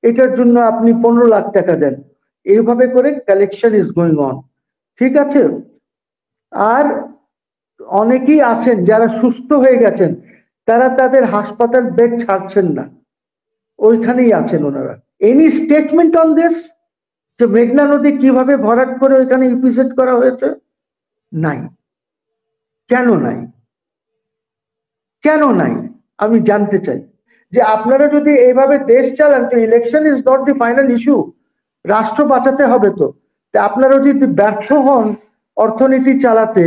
এটার জন্য আপনি 15 লাখ টাকা দেন। এইভাবে করে কালেকশন ইজ গোয়িং অন। ঠিক আছে। আর অনেকেই আছেন যারা সুস্থ হয়ে গেছেন, তারা তাদের হাসপাতাল বেড ছাড়ছেন না, ওইখানেই আছেন ওনারা। এনি স্টেটমেন্ট অন দিস, যে মেঘনা নদী কিভাবে ভরাট করে ওইখানে ইপিজেড করা হয়েছে? নাই। কেন নাই? কেন নাই আমি জানতে চাই। যে আপনারা যদি এইভাবে দেশ চালান, তো election is not the final issue, রাষ্ট্র বাঁচাতে হবে তো। আপনারা যদি ব্যর্থ হন অর্থনীতি চালাতে,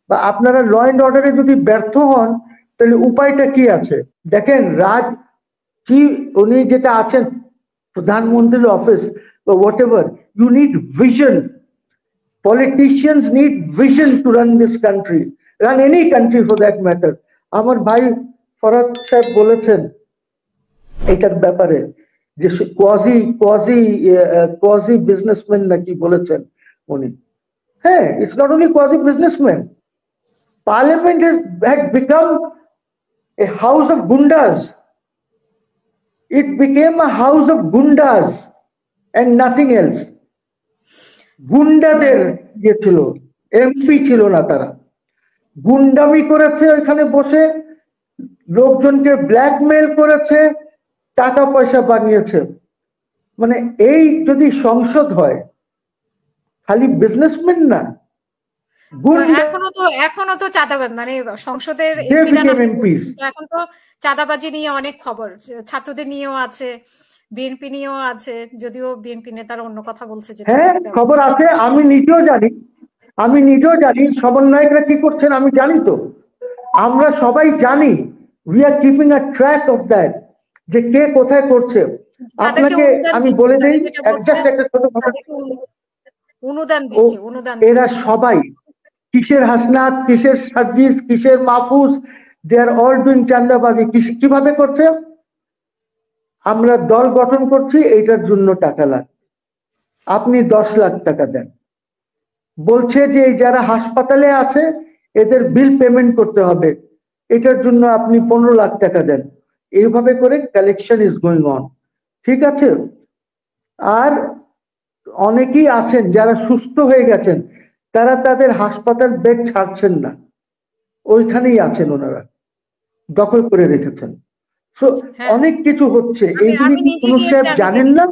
বা আপনারা ল এন্ড অর্ডারে যদি ব্যর্থ হন, তাহলে উপায়টা কি আছে? দেখেন, রাজ কি উনি যেটা আছেন প্রধানমন্ত্রীর অফিস বা whatever, you need vision. Politicians need vision to run this country, run any country for that matter. আমার ভাই ফরাদ সাহেব বলেছেন এটার ব্যাপারে, যে কোয়াজি কোয়াজি কোয়াজি বিজনেসম্যান নাকি বলেছেন উনি। হ্যাঁ, it's not only quasi businessman, parliament had become a house of gundas. It became a house of gundas and nothing else. গুন্ডাদের ইয়ে ছিল, এমপি ছিল না, তারা গুন্ডামি করেছে ওইখানে বসে, লোকজনকে ব্ল্যাকমেল করেছে, টাকা পয়সা বানিয়েছে। মানে এই যদি সংসদ হয়, খালি বিজনেসম্যান না, এখনো তো চাঁদাবাজ, মানে সংসদের এখন তো চাঁদাবাজি নিয়ে অনেক খবর, ছাত্রদের নিয়েও আছে, বিএনপি নিয়েও আছে, যদিও বিএনপি নেতারা অন্য কথা বলছে। হ্যাঁ, খবর আছে, আমি নিজেও জানি সমন্বয়করা কি করছেন আমি জানি। তো আমরা সবাই জানি, we are keeping a track of that, যে কে কোথায় করছে। আপনাকে আমি বলে দিই জাস্ট একটা ছোট কথা, এরা সবাই কিসের হাসনাত, কিসের সার্জিস, কিসের মাহফুজ, দে আর অল ডুইং চাঁদাবাজি। কিভাবে করছে? আমরা দল গঠন করছি, এইটার জন্য টাকা লাগবে, আপনি 10 লাখ টাকা দেন। বলছে যে যারা হাসপাতালে আছে এদের বিল পেমেন্ট করতে হবে, এটার জন্য আপনি 15 লাখ টাকা দেন। এইভাবে করে কালেকশন ইজ গোয়িং অন। ঠিক আছে। আর অনেকেই আছেন যারা সুস্থ হয়ে গেছেন, তারা তাদের হাসপাতাল বেড ছাড়ছেন না, ওইখানেই আছেন ওনারা, দখল করে রেখেছেন। অনেক কিছু হচ্ছে, এইগুলি কোনো সাহেব জানেন না।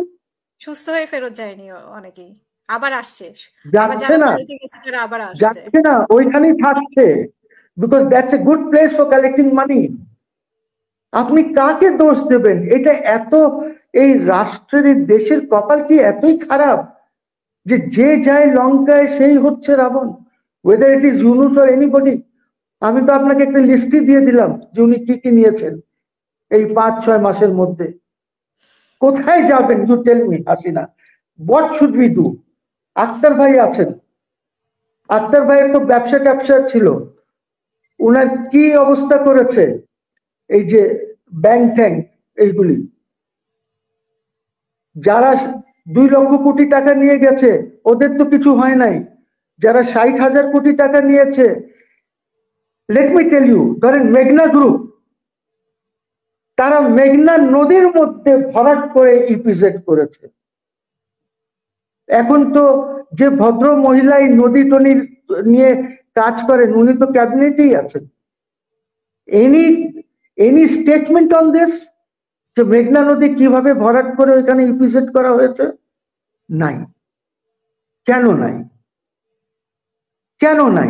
সুস্থ হয়ে ফেরত যায়নি অনেকেই, আবার আসছে, যাচ্ছে না, ওইখানেই থাকছে, because that's a good place for collecting money. আপনি কাকে দোষ দেবেন? এটা এত, এই রাষ্ট্রের, এই দেশের কপাল কি এতই খারাপ যে যে যায় লঙ্কায় সেই হচ্ছে Ravan, whether it is Yunus or anybody. আমি তো আপনাকে একটা লিস্টই দিয়ে দিলাম যে উনি কি কি নিয়েছেন এই 5-6 মাসের মধ্যে। কোথায় যাবেন? You tell me Hasina, what should we do? Akhtar ভাই আছেন, আক্তার ভাইয়ের তো ব্যবসা ছিল, ওনার কি অবস্থা করেছে? এই যে ব্যাংক ট্যাঙ্ক এইগুলি, যারা 2 লক্ষ কোটি টাকা নিয়ে গেছে ওদের তো কিছু হয় নাই, যারা 60,000 কোটি টাকা নিয়েছে, লেট মি টেল ইউ, ধরেন মেঘনা গ্রুপ, তারা মেঘনা নদীর মধ্যে ভরাট করে ইপিজেড করেছে। এখন তো যে ভদ্র মহিলা এই নদী টনি নিয়ে কাজ করেন, উনি তো ক্যাবিনেটেই আছেন। এনি স্টেটমেন্ট অন দিস, যে মেঘনা নদী কিভাবে ভরাট করে ওইখানে ইপিজেড করা হয়েছে? নাই। কেন নাই? কেন নাই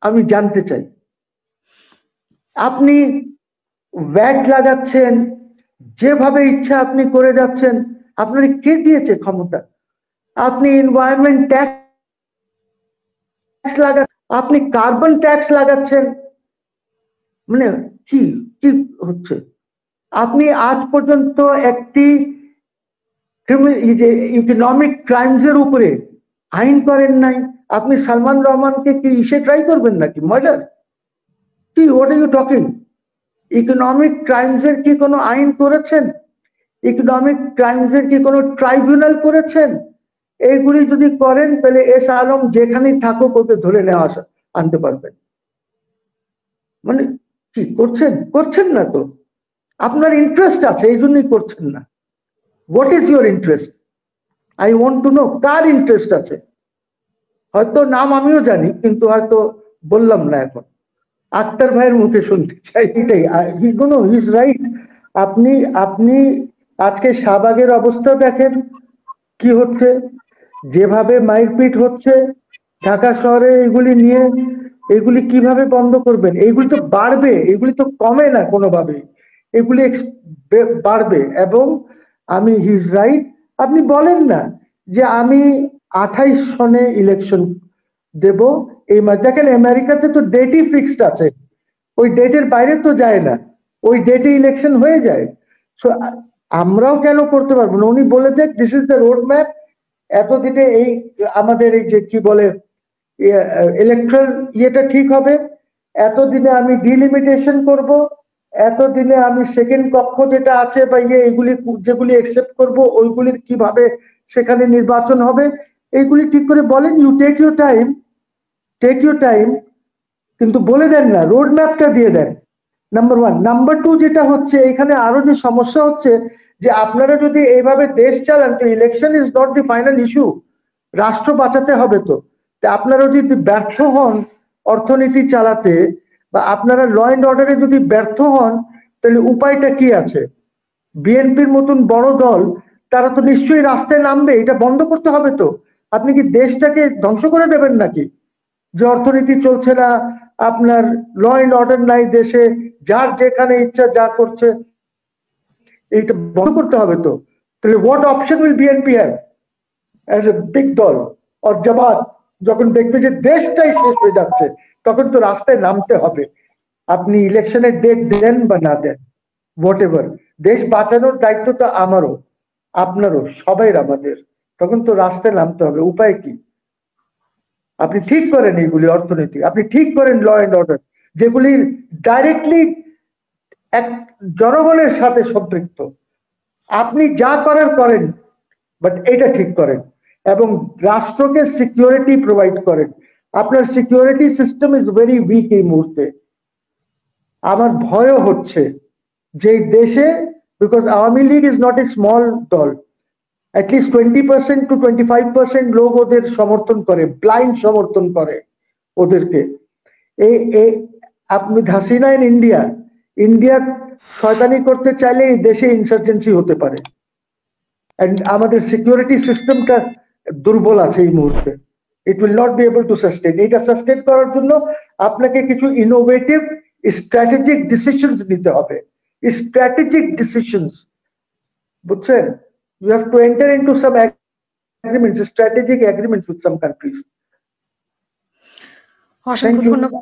আমি জানতে চাই। আপনি ভ্যাট লাগাচ্ছেন, যেভাবে ইচ্ছা আপনি করে যাচ্ছেন, আপনার কে দিয়েছে ক্ষমতা? আপনি এনভায়রনমেন্ট ট্যাক্স লাগাচ্ছেন, আপনি কার্বন ট্যাক্স লাগাচ্ছেন, মানে কি কি হচ্ছে? আপনি আজ পর্যন্ত একটি ইকোনমিক ক্রাইমস এর উপরে আইন করেন নাই। আপনি সালমান রহমানকে কি ট্রাই করবেন নাকি মার্ডার? কি, what are you talking? Economic crimes এর কি কোনো আইন করেছেন? ইকোনমিক ক্রাইমস এর কি কোনো ট্রাইব্যুনাল করেছেন? এইগুলি যদি করেন তাহলে এস আলম যেখানেই থাকুক ওকে ধরে নেওয়া আনতে পারবেন। মানে কি করছেন? করছেন না তো, আপনার ইন্টারেস্ট আছে এই জন্যই করছেন না। What is your interest? I want to know কার ইন্টারেস্ট আছে। হয়তো নাম আমিও জানি, কিন্তু হয়তো বললাম না এখন। আক্তার ভাইয়ের মুখে শুনতে চাই এটাই। His right. আপনি আপনি আজকে শাহবাগের অবস্থা দেখেন কি হচ্ছে, যেভাবে মারপিট হচ্ছে ঢাকা শহরে, এগুলি নিয়ে এগুলি কিভাবে বন্ধ করবেন? এগুলি তো বাড়বে, এগুলি তো কমে না কোনোভাবে, এগুলি বাড়বে। এবং আমি হিজ রাইট। আপনি বলেন না যে আমি 28 সনে ইলেকশন দেব এই মাস। দেখেন আমেরিকাতে তো ডেটই ফিক্সড আছে, ওই ডেটের বাইরে তো যায় না, ওই ডেটে ইলেকশন হয়ে যায়। সো আমরাও কেন করতে পারবো না? উনি বলে দেখ this is the road map, এতদিনে এই আমাদের এই যে কি বলে ইলেকট্রাল ইয়েটা ঠিক হবে, এতদিনে আমি ডিলিমিটেশন করব, এতদিনে আমি সেকেন্ড কক্ষ যেটা আছে বা এগুলি যেগুলি একসেপ্ট করব ওইগুলির কিভাবে সেখানে নির্বাচন হবে, এইগুলি ঠিক করে বলেন। ইউ টেক ইউর টাইম, কিন্তু বলে দেন না, রোড ম্যাপটা দিয়ে দেন। Number one. নাম্বার টু, যেটা হচ্ছে এখানে আরো যে সমস্যা হচ্ছে, যে আপনারা যদি এইভাবে দেশ চালান, তো election is not the final issue. রাষ্ট্র বাঁচাতে হবে তো। আপনারা যদি ব্যর্থ হন অর্থনীতি চালাতে, বা আপনারা ল অ্যান্ড অর্ডারে যদি ব্যর্থ হন, তাহলে উপায়টা কি আছে? বিএনপির মতন বড় দল, তারা তো নিশ্চয়ই রাস্তায় নামবে, এটা বন্ধ করতে হবে তো। আপনি কি দেশটাকে ধ্বংস করে দেবেন নাকি? যে অর্থনীতি চলছে না, আপনার ল অ্যান্ড অর্ডার নাই দেশে, যার যেখানে ইচ্ছা যা করছে, এইটা বন্ধ করতে হবে তো। তাহলে what option will BNP have as a big দল অর জামাত? যখন দেখবে যে দেশটাই শেষ হয়ে যাচ্ছে, তখন তো রাস্তায় নামতে হবে। আপনি ইলেকশনের ডেট দেন বা না দেন, হোয়াট এভার, দেশ বাঁচানোর দায়িত্ব তো আমারও, আপনারও, সবাই আমাদের। তখন তো রাস্তায় নামতে হবে। উপায় কি? আপনি ঠিক করেন এইগুলি অর্থনীতি, আপনি ঠিক করেন ল অ্যান্ড অর্ডার, যেগুলি ডাইরেক্টলি এক জনগণের সাথে সম্পৃক্ত। আপনি যা করার করেন, বাট এটা ঠিক করেন এবং রাষ্ট্রকে সিকিউরিটি প্রোভাইড করেন। আপনার security system is very weak এই মুহূর্তে। আমার ভয়ও হচ্ছে যে দেশে, because Awami League is not a small দল, অ্যাটলিস্ট 20% to 25% লোক ওদের সমর্থন করে, ব্লাইন্ড সমর্থন করে ওদেরকে। আপনি হাসিনা ইন ইন্ডিয়া শয়তানি করতে চাইলে এই দেশে ইনসার্জেন্সি হতে পারে। আমাদের সিকিউরিটি সিস্টেমটা দুর্বল আছে এই মুহূর্তে। It will not be able to sustain. এটা সাস্টেন করার জন্য আপনাকে কিছু ইনোভেটিভ স্ট্র্যাটেজিক ডিসিশনস নিতে হবে। স্ট্র্যাটেজিক ডিসিশনস, বুঝছেন? You have to enter into some agreements, strategic agreements with some countries. অসংখ্য ধন্যবাদ।